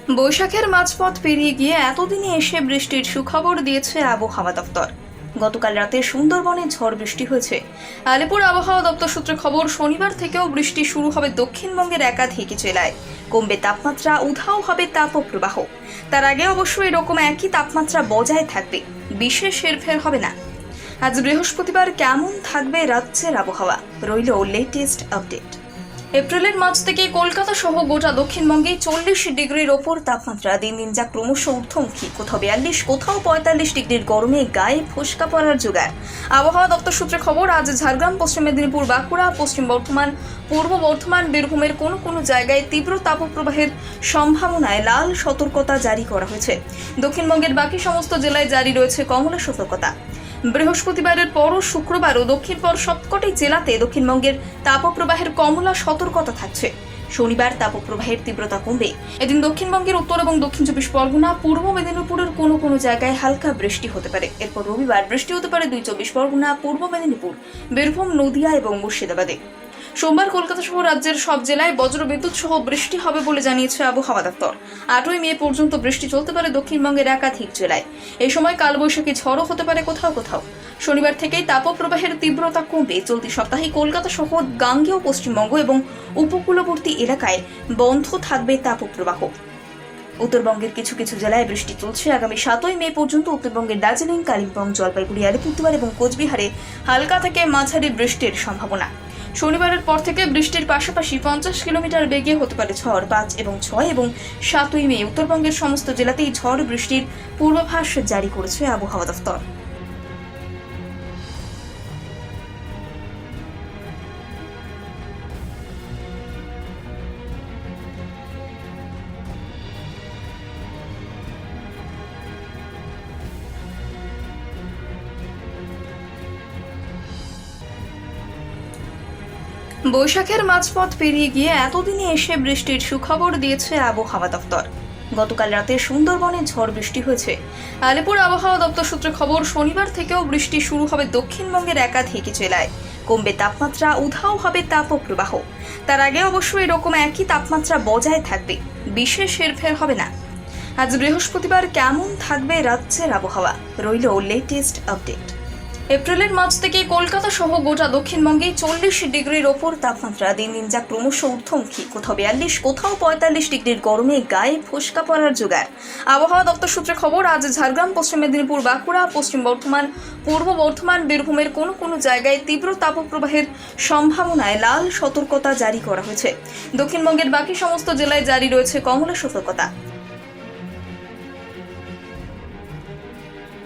বৈশাখের মাঝপথ পেরিয়ে গিয়ে এতদিনে এসে বৃষ্টির সুখবর দিয়েছে আবহাওয়া দপ্তর। গতকাল রাতে সুন্দরবনে ঝড় বৃষ্টি হয়েছে। আলিপুর আবহাওয়া দপ্তর সূত্রে খবর, শনিবার থেকেও বৃষ্টি শুরু হবে দক্ষিণবঙ্গের একাধিক জেলায়। কমবে তাপমাত্রা, উধাও হবে তাপপ্রবাহ। তার আগে অবশ্য এরকম একই তাপমাত্রা বজায় থাকবে, বিশেষ হেরফের হবে না। আজ বৃহস্পতিবার কেমন থাকবে রাজ্যের আবহাওয়া, রইল লেটেস্ট আপডেট। এপ্রিলের মাঝ থেকে কলকাতা সহ গোটা দক্ষিণবঙ্গে 40 ডিগ্রির ওপর তাপমাত্রা দিন দিন যা ক্রমশ ঊর্ধ্বমুখী। কোথাও 42, কোথাও 45 ডিগ্রির গরমে গায়ে ফোসকা পড়ার জোগাড়। আবহাওয়া দপ্তর সূত্রে খবর, আজ ঝাড়গ্রাম, পশ্চিম মেদিনীপুর, বাঁকুড়া, পশ্চিম বর্ধমান, পূর্ব বর্ধমান, বীরভূমের কোনো কোনো জায়গায় তীব্র তাপপ্রবাহের সম্ভাবনায় লাল সতর্কতা জারি করা হয়েছে। দক্ষিণবঙ্গের বাকি সমস্ত জেলায় জারি রয়েছে কমলা সতর্কতা। বৃহস্পতিবারের পরও শুক্রবারও দক্ষিণপর সবকটি জেলাতে দক্ষিণবঙ্গের তাপপ্রবাহের কমলা সতর্কতা থাকছে। শনিবার তাপপ্রবাহের তীব্রতা কমবে। এদিন দক্ষিণবঙ্গের উত্তর এবং দক্ষিণ 24 পরগনা, পূর্ব মেদিনীপুরের কোনো কোনো জায়গায় হালকা বৃষ্টি হতে পারে। এরপর রবিবার বৃষ্টি হতে পারে 2 24 পরগনা, পূর্ব মেদিনীপুর, বীরভূম, নদিয়া এবং মুর্শিদাবাদে। সোমবার কলকাতা সহ রাজ্যের সব জেলায় বজ্রবিদ্যুৎ সহ বৃষ্টি হবে বলে জানিয়েছে আবহাওয়া দপ্তর। 8ই মে পর্যন্ত বৃষ্টি চলতে পারে দক্ষিণবঙ্গের একাধিক জেলায়। এই সময় কালবৈশাখী ঝড়ও হতে পারে কোথাও কোথাও। শনিবার থেকেই তাপপ্রবাহের তীব্রতা কমবে। চলতি সপ্তাহে কলকাতা সহ গাঙ্গেয় পশ্চিমবঙ্গ এবং উপকূলবর্তী এলাকায় বন্ধ থাকবে তাপপ্রবাহ। উত্তরবঙ্গের কিছু কিছু জেলায় বৃষ্টি চলছে। আগামী 7ই মে পর্যন্ত উত্তরবঙ্গের দার্জিলিং, কালিম্পং, জলপাইগুড়ি, আলিপুরদুয়ার এবং কোচবিহারে হালকা থেকে মাঝারি বৃষ্টির সম্ভাবনা। শনিবারের পর থেকে বৃষ্টির পাশাপাশি 50 কিলোমিটার বেগে হতে পারে ঝড়। 5 এবং 6 এবং 7ই মে উত্তরবঙ্গের সমস্ত জেলাতেই ঝড় বৃষ্টির পূর্বাভাস জারি করেছে আবহাওয়া দপ্তর। বৈশাখের মাঝপথ পেরিয়ে গিয়ে এতদিনে এসে বৃষ্টির সুখবর দিয়েছে আবহাওয়া দপ্তর। গতকাল রাতে সুন্দরবনে ঝড় বৃষ্টি হয়েছে। আলিপুর আবহাওয়া দপ্তর সূত্রে খবর, শনিবার থেকেও বৃষ্টি শুরু হবে দক্ষিণবঙ্গের একাধিক জেলায়। কমবে তাপমাত্রা, উধাও হবে তাপপ্রবাহ। তার আগে অবশ্য এরকম একই তাপমাত্রা বজায় থাকবে, বিশেষ হেরফের হবে না। আজ বৃহস্পতিবার কেমন থাকবে রাজ্যের আবহাওয়া, রইল লেটেস্ট আপডেট। এপ্রিলের মাঝ থেকে কলকাতা সহ গোটা দক্ষিণবঙ্গে 40 ডিগ্রির ওপর তাপমাত্রা দিন দিন যা ক্রমশ ঊর্ধ্বমুখী। কোথাও 42, কোথাও 45 ডিগ্রির গরমে গায়ে ফোসকা পড়ার জোগাড়। আবহাওয়া দপ্তর সূত্রে খবর, আজ ঝাড়গ্রাম, পশ্চিম মেদিনীপুর, বাঁকুড়া, পশ্চিম বর্ধমান, পূর্ব বর্ধমান, বীরভূমের কোনো কোনো জায়গায় তীব্র তাপপ্রবাহের সম্ভাবনায় লাল সতর্কতা জারি করা হয়েছে। দক্ষিণবঙ্গের বাকি সমস্ত জেলায় জারি রয়েছে কমলা সতর্কতা।